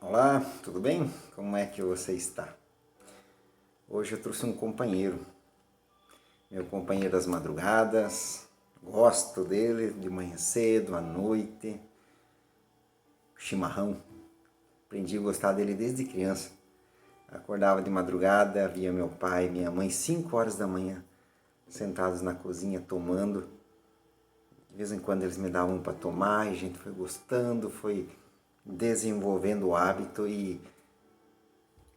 Olá, tudo bem? Como é que você está? Hoje eu trouxe um companheiro, meu companheiro das madrugadas. Gosto dele de manhã cedo, à noite. Chimarrão. Aprendi a gostar dele desde criança. Acordava de madrugada, via meu pai e minha mãe 5 horas da manhã, sentados na cozinha tomando. De vez em quando eles me davam para tomar e a gente foi gostando, foi desenvolvendo o hábito e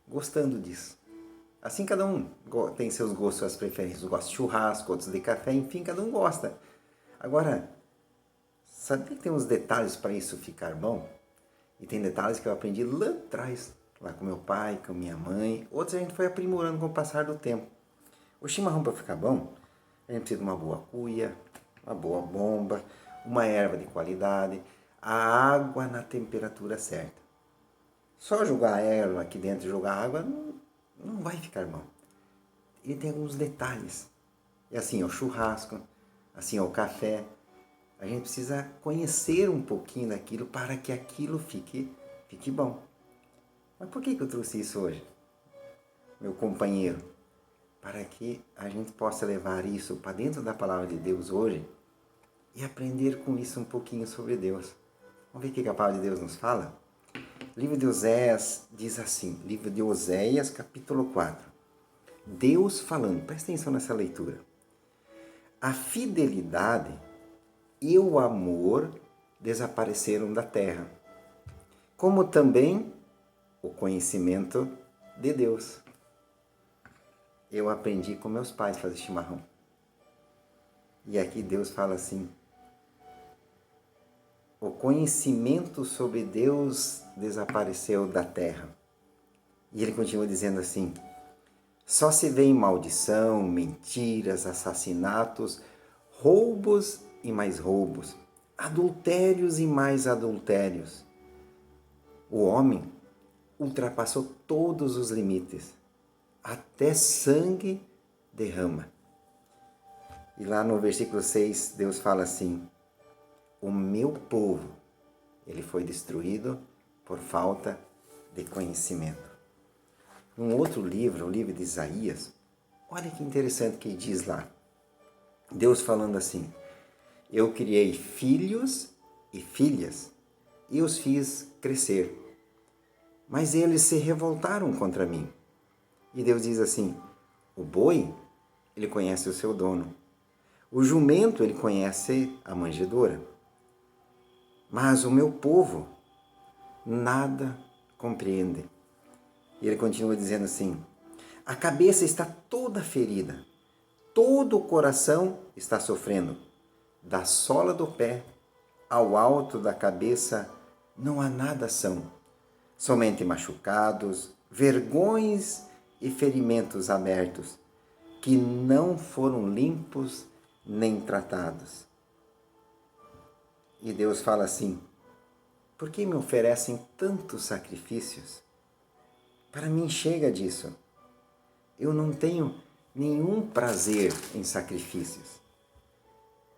gostando disso. Assim cada um tem seus gostos, suas preferências. Uns gostam de churrasco, outros de café, enfim, cada um gosta. Agora, sabia que tem uns detalhes para isso ficar bom? E tem detalhes que eu aprendi lá atrás, lá com meu pai, com minha mãe. Outros a gente foi aprimorando com o passar do tempo. O chimarrão para ficar bom, a gente precisa de uma boa cuia, uma boa bomba, uma erva de qualidade, a água na temperatura certa. Só jogar a erva aqui dentro e jogar água não vai ficar bom. Ele tem alguns detalhes. E assim é o churrasco, assim é o café. A gente precisa conhecer um pouquinho daquilo para que aquilo fique bom. Mas por que eu trouxe isso hoje, meu companheiro? Para que a gente possa levar isso para dentro da palavra de Deus hoje e aprender com isso um pouquinho sobre Deus. Vamos ver o que a palavra de Deus nos fala? O livro de Oséias diz assim, livro de Oséias, capítulo 4. Deus falando, presta atenção nessa leitura. A fidelidade e o amor desapareceram da terra, como também o conhecimento de Deus. Eu aprendi com meus pais a fazer chimarrão. E aqui Deus fala assim, o conhecimento sobre Deus desapareceu da terra. E ele continua dizendo assim, só se vê em maldição, mentiras, assassinatos, roubos e mais roubos, adultérios e mais adultérios. O homem ultrapassou todos os limites, até sangue derrama. E lá no versículo 6, Deus fala assim, o meu povo, ele foi destruído por falta de conhecimento. Num outro livro, o livro de Isaías, olha que interessante que diz lá. Deus falando assim, eu criei filhos e filhas e os fiz crescer, mas eles se revoltaram contra mim. E Deus diz assim, o boi, ele conhece o seu dono, o jumento, ele conhece a manjedoura, mas o meu povo nada compreende. E ele continua dizendo assim, a cabeça está toda ferida, todo o coração está sofrendo, da sola do pé ao alto da cabeça não há nada são, somente machucados, vergões e ferimentos abertos, que não foram limpos nem tratados. E Deus fala assim, por que me oferecem tantos sacrifícios? Para mim chega disso. Eu não tenho nenhum prazer em sacrifícios.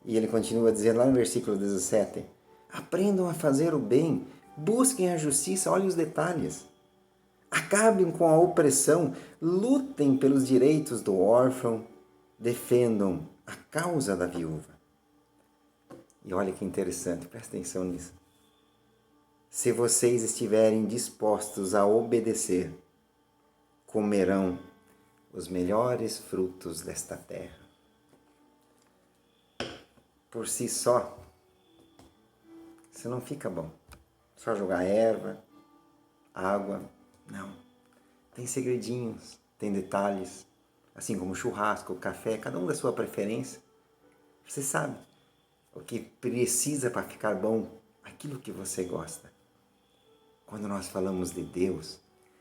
E ele continua a dizer lá no versículo 17, aprendam a fazer o bem, busquem a justiça, olhem os detalhes. Acabem com a opressão, lutem pelos direitos do órfão, defendam a causa da viúva. E olha que interessante, presta atenção nisso. Se vocês estiverem dispostos a obedecer, comerão os melhores frutos desta terra. Por si só, isso não fica bom. Só jogar erva, água, não. Tem segredinhos, tem detalhes, assim como churrasco, café, cada um da sua preferência. Você sabe o que precisa para ficar bom, aquilo que você gosta. Quando nós falamos de Deus,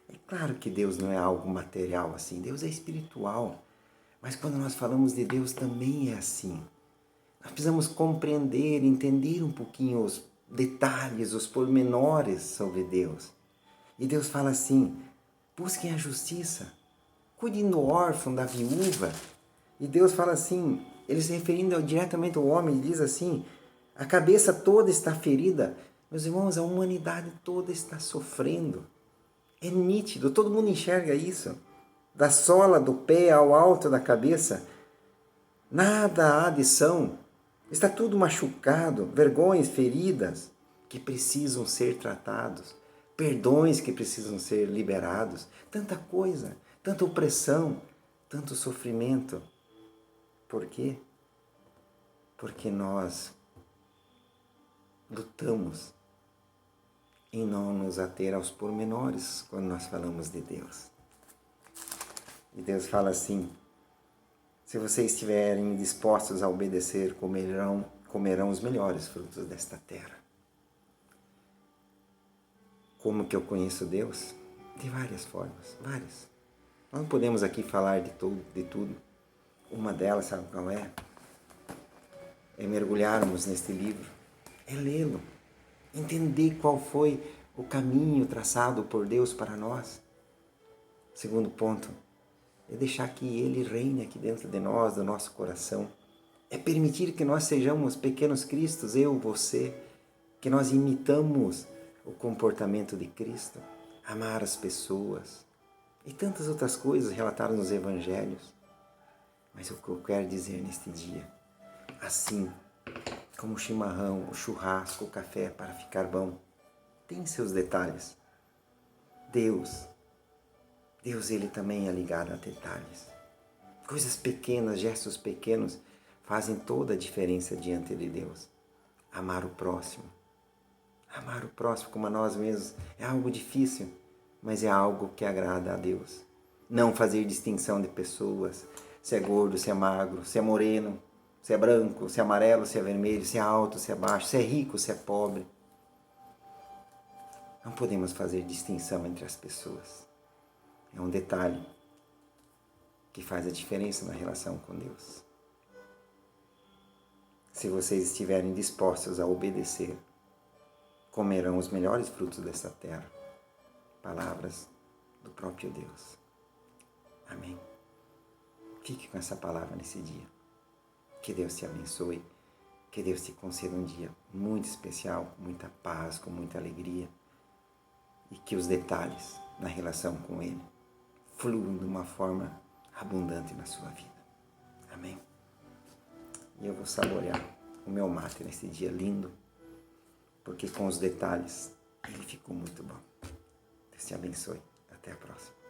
é claro que Deus não é algo material assim, Deus é espiritual. Mas quando nós falamos de Deus também é assim. Nós precisamos compreender, entender um pouquinho os detalhes, os pormenores sobre Deus. E Deus fala assim, busquem a justiça, cuidem do órfão, da viúva. E Deus fala assim, ele se referindo diretamente ao homem, ele diz assim, a cabeça toda está ferida. Meus irmãos, a humanidade toda está sofrendo. É nítido, todo mundo enxerga isso. Da sola do pé ao alto da cabeça, nada há adição. Está tudo machucado, vergonhas, feridas que precisam ser tratados, perdões que precisam ser liberados, tanta coisa, tanta opressão, tanto sofrimento. Por quê? Porque nós lutamos em não nos ater aos pormenores quando nós falamos de Deus. E Deus fala assim: se vocês estiverem dispostos a obedecer, comerão os melhores frutos desta terra. Como que eu conheço Deus? De várias formas, várias. Nós não podemos aqui falar de tudo. Uma delas, sabe qual é? É mergulharmos neste livro, é lê-lo, entender qual foi o caminho traçado por Deus para nós. Segundo ponto, é deixar que Ele reine aqui dentro de nós, do nosso coração. É permitir que nós sejamos pequenos cristos, eu, você, que nós imitamos o comportamento de Cristo, amar as pessoas e tantas outras coisas relatadas nos evangelhos. Mas o que eu quero dizer neste dia, assim como o chimarrão, o churrasco, o café para ficar bom, tem seus detalhes. Deus Ele também é ligado a detalhes. Coisas pequenas, gestos pequenos fazem toda a diferença diante de Deus. Amar o próximo como a nós mesmos é algo difícil, mas é algo que agrada a Deus. Não fazer distinção de pessoas, se é gordo, se é magro, se é moreno, se é branco, se é amarelo, se é vermelho, se é alto, se é baixo, se é rico, se é pobre. Não podemos fazer distinção entre as pessoas. É um detalhe que faz a diferença na relação com Deus. Se vocês estiverem dispostos a obedecer, comerão os melhores frutos dessa terra. Palavras do próprio Deus. Amém. Fique com essa palavra nesse dia. Que Deus te abençoe. Que Deus te conceda um dia muito especial, com muita paz, com muita alegria. E que os detalhes na relação com Ele fluam de uma forma abundante na sua vida. Amém. E eu vou saborear o meu mate nesse dia lindo, porque com os detalhes ele ficou muito bom. Deus te abençoe. Até a próxima.